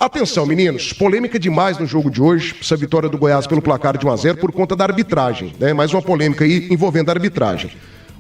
Atenção, meninos, polêmica demais no jogo de hoje, essa vitória do Goiás pelo placar de 1-0 por conta da arbitragem, né? Mais uma polêmica aí envolvendo a arbitragem.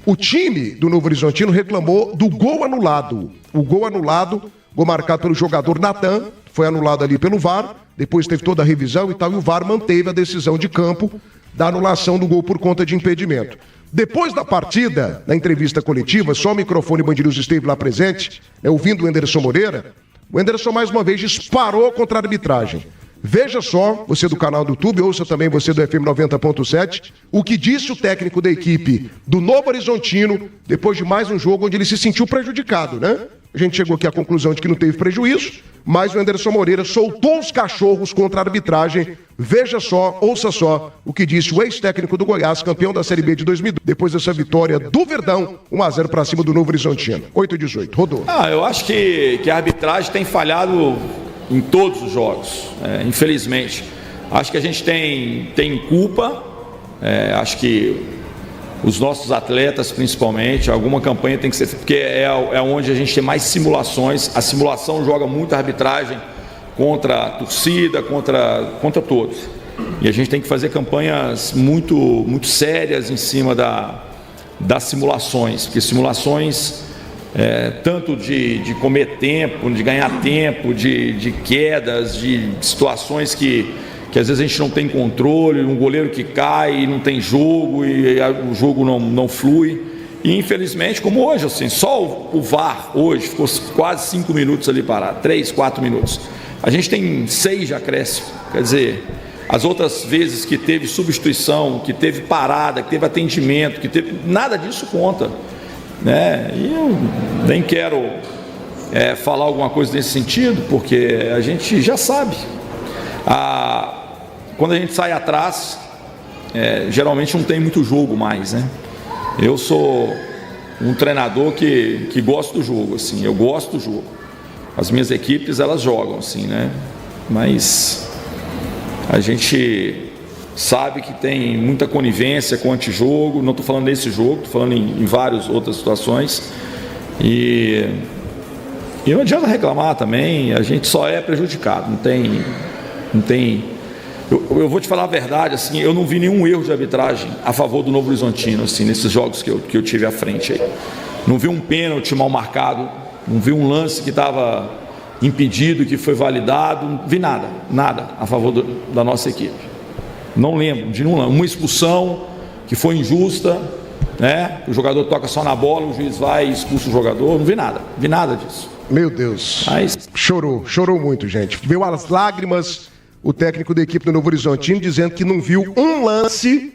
O time do Novo Horizontino reclamou do gol anulado. O gol anulado, gol marcado pelo jogador Natan, foi anulado ali pelo VAR, depois teve toda a revisão e tal, e o VAR manteve a decisão de campo da anulação do gol por conta de impedimento. Depois da partida, na entrevista coletiva, só o microfone Band News esteve lá presente, ouvindo o Anderson Moreira, o Anderson mais uma vez disparou contra a arbitragem. Veja só, você do canal do YouTube, ouça também você do FM 90.7, o que disse o técnico da equipe do Novo Horizontino, depois de mais um jogo onde ele se sentiu prejudicado, né? A gente chegou aqui à conclusão de que não teve prejuízo, mas o Anderson Moreira soltou os cachorros contra a arbitragem. Veja só, ouça só o que disse o ex-técnico do Goiás, campeão da Série B de 2002, depois dessa vitória do Verdão, 1-0 para cima do Novo Horizontino. 8-18, rodou. Eu acho que a arbitragem tem falhado em todos os jogos, infelizmente. Acho que a gente tem culpa, acho que os nossos atletas, principalmente, alguma campanha tem que ser, porque é onde a gente tem mais simulações. A simulação joga muito a arbitragem contra a torcida, contra todos. E a gente tem que fazer campanhas muito, muito sérias em cima das simulações, porque simulações, tanto de comer tempo, de ganhar tempo, de quedas, de situações que às vezes a gente não tem controle, um goleiro que cai e não tem jogo, e o jogo não flui. E infelizmente, como hoje, assim, só o VAR hoje ficou quase 5 minutos ali parado, 3, 4 minutos. A gente tem 6 de acréscimo, quer dizer, as outras vezes que teve substituição, que teve parada, que teve atendimento, que teve, nada disso conta, né? E eu nem quero falar alguma coisa nesse sentido, porque a gente já sabe. Quando a gente sai atrás, geralmente não tem muito jogo mais, né? Eu sou um treinador que gosta do jogo, assim, eu gosto do jogo. As minhas equipes, elas jogam, assim, né? Mas a gente sabe que tem muita conivência com o antijogo. Não estou falando nesse jogo, estou falando em várias outras situações. E não adianta reclamar também, a gente só é prejudicado, não tem. Eu vou te falar a verdade, assim, eu não vi nenhum erro de arbitragem a favor do Novo Horizontino, assim, nesses jogos que eu tive à frente aí. Não vi um pênalti mal marcado, não vi um lance que estava impedido, que foi validado, não vi nada a favor da nossa equipe. Não lembro de uma expulsão que foi injusta, né? O jogador toca só na bola, o juiz vai e expulsa o jogador, não vi nada disso. Meu Deus, chorou muito, gente. Viu as lágrimas, o técnico da equipe do Novo Horizontino dizendo que não viu um lance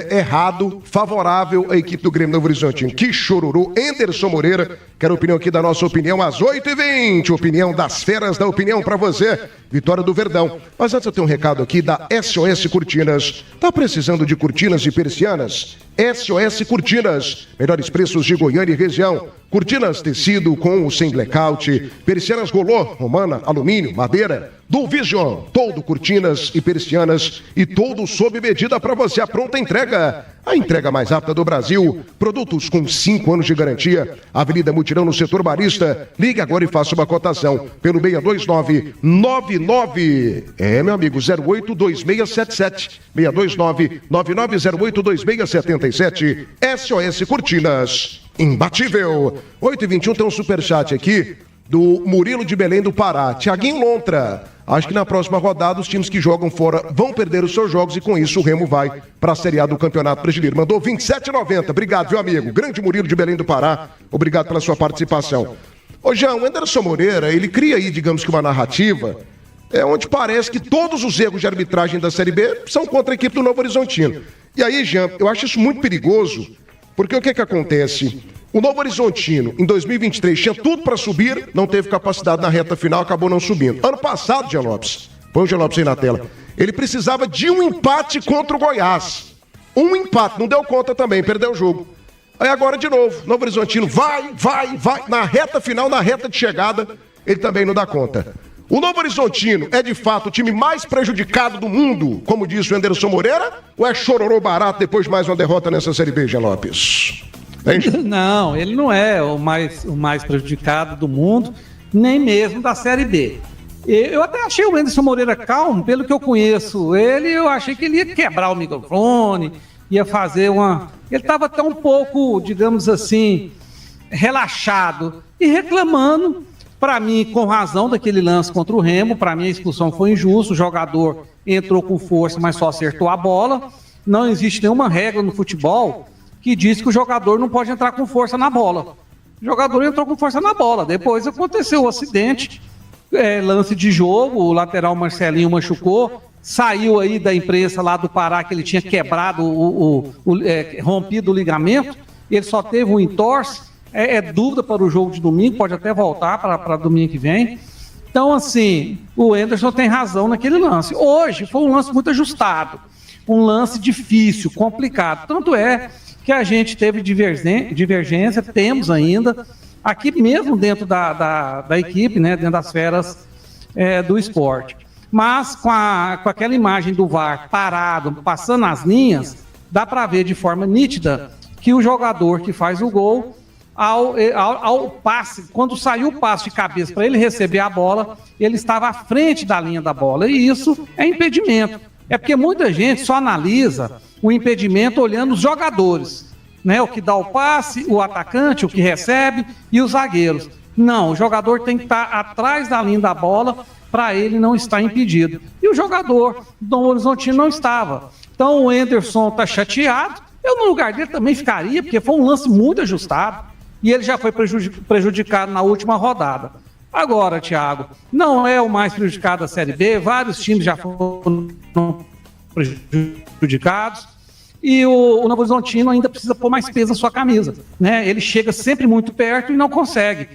errado, favorável à equipe do Grêmio Novo Horizontino. Que chororô. Anderson Moreira, quero a opinião aqui da nossa opinião às 8h20. Opinião das feras da opinião pra você. Vitória do Verdão. Mas antes eu tenho um recado aqui da SOS Cortinas. Tá precisando de cortinas e persianas? SOS Cortinas. Melhores preços de Goiânia e região. Cortinas tecido com ou sem blackout. Persianas rolô, romana, alumínio, madeira. Do Vision, todo cortinas e persianas e todo sob medida para você. A pronta entrega, a entrega mais rápida do Brasil. Produtos com 5 anos de garantia. Avenida Mutirão no setor Marista. Ligue agora e faça uma cotação pelo 62999. Meu amigo, 082677. 62999082677. SOS Cortinas. Imbatível. 8h21 tem um superchat aqui do Murilo de Belém do Pará. Tiaguinho Lontra. Acho que na próxima rodada os times que jogam fora vão perder os seus jogos e com isso o Remo vai para a Série A do Campeonato Brasileiro. Mandou 27,90. Obrigado, viu, amigo? Grande Murilo de Belém do Pará. Obrigado pela sua participação. Ô, Jean, o Anderson Moreira, ele cria aí, digamos que uma narrativa onde parece que todos os erros de arbitragem da Série B são contra a equipe do Novo Horizontino. E aí, Jean, eu acho isso muito perigoso, porque o que acontece? O Novo Horizontino, em 2023, tinha tudo para subir, não teve capacidade na reta final, acabou não subindo. Ano passado, Jean Lopes, põe o Jean Lopes aí na tela, ele precisava de um empate contra o Goiás. Um empate, não deu conta também, perdeu o jogo. Aí agora de novo, Novo Horizontino vai, na reta final, na reta de chegada, ele também não dá conta. O Novo Horizontino é de fato o time mais prejudicado do mundo, como disse o Anderson Moreira, ou é chororô barato depois de mais uma derrota nessa Série B, Jean Lopes? Não, ele não é o mais prejudicado do mundo, nem mesmo da Série B. Eu até achei o Anderson Moreira calmo, pelo que eu conheço ele, eu achei que ele ia quebrar o microfone, ia fazer uma... Ele estava até um pouco, digamos assim, relaxado e reclamando, para mim, com razão, daquele lance contra o Remo. Para mim a expulsão foi injusta, o jogador entrou com força, mas só acertou a bola. Não existe nenhuma regra no futebol que diz que o jogador não pode entrar com força na bola. O jogador entrou com força na bola, depois aconteceu o acidente, lance de jogo, o lateral Marcelinho machucou, saiu aí da imprensa lá do Pará que ele tinha quebrado, rompido o ligamento, ele só teve um entorse, dúvida para o jogo de domingo, pode até voltar para domingo que vem. Então, assim, o Anderson tem razão naquele lance. Hoje foi um lance muito ajustado, um lance difícil, complicado, tanto é que a gente teve divergência, temos ainda, aqui mesmo dentro da equipe, né, dentro das feras do esporte. Mas com aquela imagem do VAR parado, passando as linhas, dá para ver de forma nítida que o jogador que faz o gol, ao passe, quando saiu o passe de cabeça para ele receber a bola, ele estava à frente da linha da bola, e isso é impedimento. É porque muita gente só analisa o impedimento olhando os jogadores, né? O que dá o passe, o atacante, o que recebe e os zagueiros. Não, o jogador tem que estar atrás da linha da bola para ele não estar impedido. E o jogador do Novo Horizontino não estava. Então o Anderson está chateado. Eu, no lugar dele, também ficaria, porque foi um lance muito ajustado e ele já foi prejudicado na última rodada. Agora, Thiago, não é o mais prejudicado da Série B, vários times já foram prejudicados e o Novo Horizontino ainda precisa pôr mais peso na sua camisa, né? Ele chega sempre muito perto e não consegue.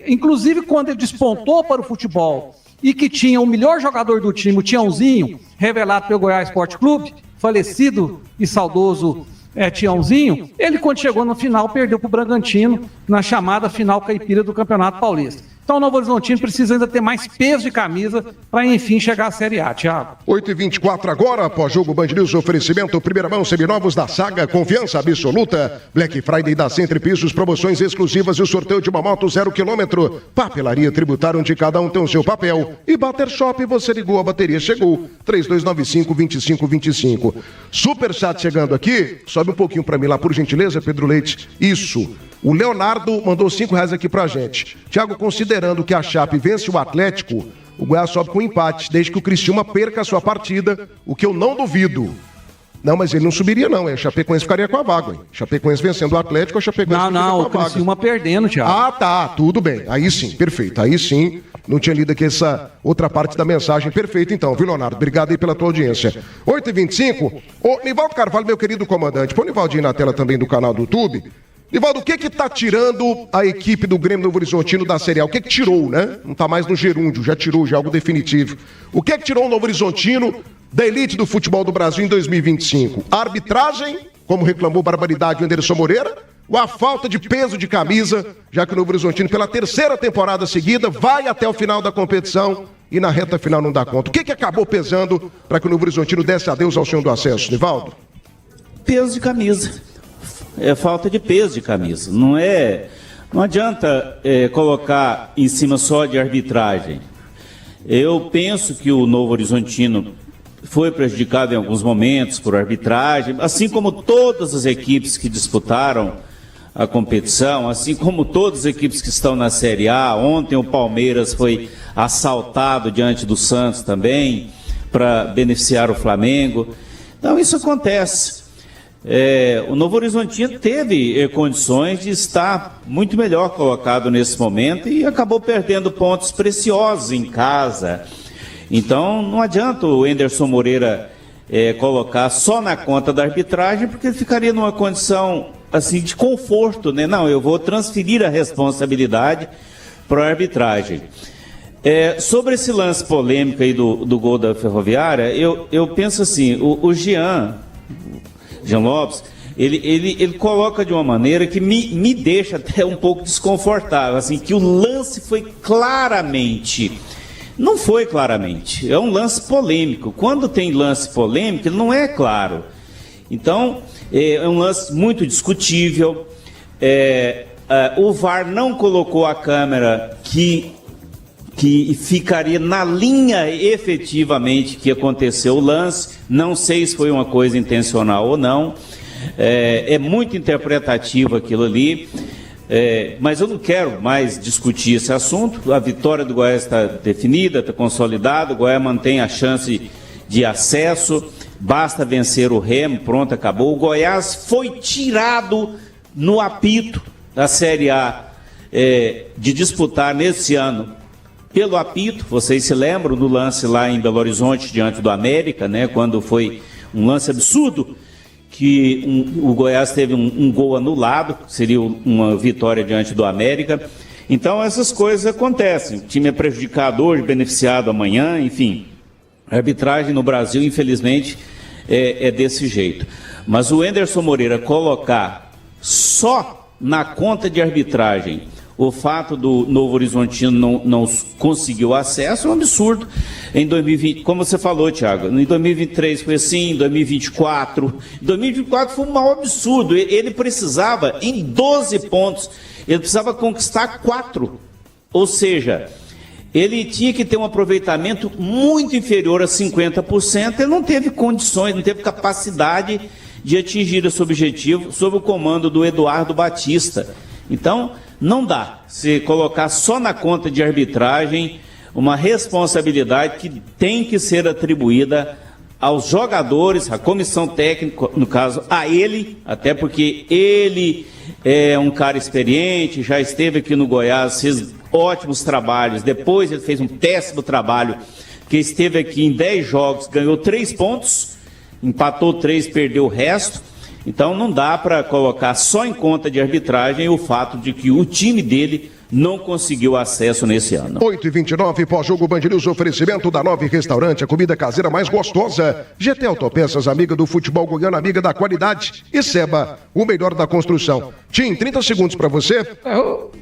Inclusive, quando ele despontou para o futebol e que tinha o melhor jogador do time, o Tiãozinho, revelado pelo Goiás Esporte Clube, falecido e saudoso Tiãozinho, ele, quando chegou no final, perdeu para o Bragantino na chamada final caipira do Campeonato Paulista. Então o Novo Horizontino precisa ainda ter mais peso de camisa para, enfim, chegar à Série A, Thiago. 8h24 agora, pós-jogo Band News, oferecimento, primeira mão, seminovos da Saga, confiança absoluta, Black Friday da Centro Pisos, promoções exclusivas e o sorteio de uma moto 0 km, papelaria tributária onde cada um tem o seu papel, e Bater Shop, você ligou, a bateria chegou, 3295-2525. Superchat chegando aqui, sobe um pouquinho para mim lá, por gentileza, Pedro Leite, isso. O Leonardo mandou R$5 aqui pra gente. Thiago, considerando que a Chape vence o Atlético, o Goiás sobe com empate, desde que o Criciúma perca a sua partida, o que eu não duvido. Não, mas ele não subiria não, a Chapecoense ficaria com a vaga, hein? Chapecoense vencendo o Atlético, a Chapecoense ficaria com a vaga. O Criciúma perdendo, Thiago. Ah, tá, tudo bem. Aí sim, perfeito. Aí sim, não tinha lido aqui essa outra parte da mensagem. Perfeito então, viu, Leonardo? Obrigado aí pela tua audiência. 8h25, ô Nivaldo Carvalho, meu querido comandante, põe o Nivaldinho na tela também do canal do YouTube. Nivaldo, o que tá tirando a equipe do Grêmio Novo Horizontino da Série A? O que tirou, né? Não tá mais no gerúndio, já tirou, já é algo definitivo. O que tirou o Novo Horizontino da elite do futebol do Brasil em 2025? A arbitragem, como reclamou barbaridade o Anderson Moreira, ou a falta de peso de camisa, já que o Novo Horizontino, pela terceira temporada seguida, vai até o final da competição e na reta final não dá conta? O que acabou pesando para que o Novo Horizontino desse adeus ao sonho do acesso, Nivaldo? Peso de camisa. É falta de peso de camisa. Não adianta colocar em cima só de arbitragem. Eu penso que o Novo Horizontino foi prejudicado em alguns momentos por arbitragem, assim como todas as equipes que disputaram a competição, assim como todas as equipes que estão na Série A. Ontem o Palmeiras foi assaltado diante do Santos também, para beneficiar o Flamengo. Então isso acontece. O Novo Horizontino teve condições de estar muito melhor colocado nesse momento e acabou perdendo pontos preciosos em casa. Então não adianta o Anderson Moreira colocar só na conta da arbitragem, porque ele ficaria numa condição assim de conforto, né? Não, eu vou transferir a responsabilidade para a arbitragem. Sobre esse lance polêmico aí do gol da Ferroviária, eu penso assim, o Jean Lopes, ele coloca de uma maneira que me deixa até um pouco desconfortável, assim, que o lance foi claramente... Não foi claramente, é um lance polêmico. Quando tem lance polêmico, ele não é claro. Então, é um lance muito discutível. O VAR não colocou a câmera que que ficaria na linha efetivamente que aconteceu o lance. Não sei se foi uma coisa intencional ou não. É muito interpretativo aquilo ali. Mas eu não quero mais discutir esse assunto. A vitória do Goiás está definida, está consolidada. O Goiás mantém a chance de acesso. Basta vencer o Remo, pronto, acabou. O Goiás foi tirado no apito da Série A de disputar nesse ano pelo apito. Vocês se lembram do lance lá em Belo Horizonte diante do América, né? Quando foi um lance absurdo que o Goiás teve um gol anulado, seria uma vitória diante do América. Então essas coisas acontecem. O time é prejudicado hoje, beneficiado amanhã, enfim. A arbitragem no Brasil, infelizmente, é desse jeito. Mas o Enderson Moreira colocar só na conta de arbitragem o fato do Novo Horizontino não conseguir o acesso é um absurdo. Em 2020, como você falou, Thiago, em 2023 foi assim, em 2024. Em 2024 foi um mau absurdo. Ele precisava, em 12 pontos, ele precisava conquistar 4. Ou seja, ele tinha que ter um aproveitamento muito inferior a 50%. Ele não teve condições, não teve capacidade de atingir esse objetivo sob o comando do Eduardo Batista. Então, não dá se colocar só na conta de arbitragem uma responsabilidade que tem que ser atribuída aos jogadores, à comissão técnica, no caso, a ele, até porque ele é um cara experiente, já esteve aqui no Goiás, fez ótimos trabalhos, depois ele fez um péssimo trabalho, que esteve aqui em 10 jogos, ganhou 3 pontos, empatou 3, perdeu o resto. Então não dá para colocar só em conta de arbitragem o fato de que o time dele não conseguiu acesso nesse ano. 8h29, pós-jogo Band News, oferecimento da Nove Restaurante, a comida caseira mais gostosa. GT Autopeças, amiga do futebol goiano, amiga da qualidade. E Seba, o melhor da construção. Tim, 30 segundos para você.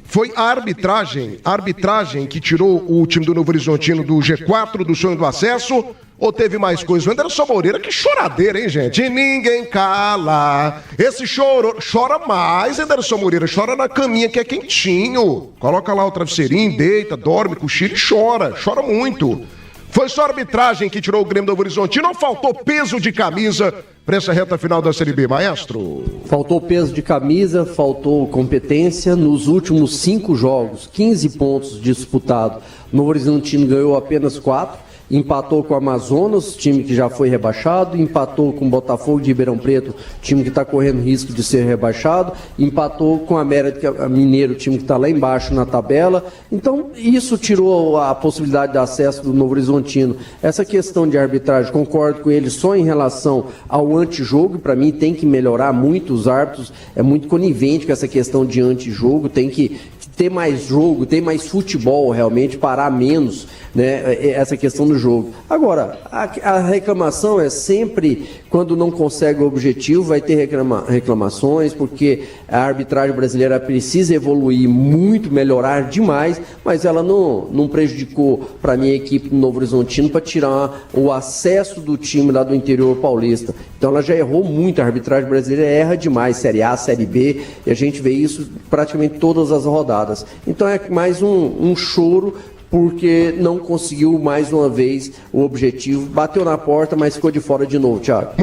Foi a arbitragem que tirou o time do Novo Horizontino do G4, do sonho do acesso, ou teve mais coisa? O Enderson Moreira, que choradeira, hein, gente? E ninguém cala. Esse chora mais, Enderson Moreira. Chora na caminha que é quentinho. Coloca lá o travesseirinho, deita, dorme, cochila e chora. Chora muito. Foi só a arbitragem que tirou o Grêmio do Novo Horizontino, não faltou peso de camisa para essa reta final da Série B, maestro? Faltou peso de camisa, faltou competência. Nos últimos 5 jogos, 15 pontos disputados, o Novo Horizontino ganhou apenas 4. Empatou com o Amazonas, time que já foi rebaixado, empatou com o Botafogo de Ribeirão Preto, time que está correndo risco de ser rebaixado, empatou com o América Mineiro, time que está lá embaixo na tabela. Então, isso tirou a possibilidade de acesso do Novo Horizontino. Essa questão de arbitragem, concordo com ele só em relação ao antijogo, para mim tem que melhorar muito, os árbitros é muito conivente com essa questão de antijogo, tem que ter mais jogo, ter mais futebol realmente, parar menos, né, essa questão do jogo. Agora, a reclamação é sempre quando não consegue o objetivo, vai ter reclamações, porque a arbitragem brasileira precisa evoluir muito, melhorar demais, mas ela não prejudicou para mim a equipe do Novo Horizontino para tirar o acesso do time lá do interior paulista. Então ela já errou muito, a arbitragem brasileira erra demais, Série A, Série B, e a gente vê isso praticamente todas as rodadas. Então é mais um choro, porque não conseguiu mais uma vez o objetivo, bateu na porta, mas ficou de fora de novo, Thiago.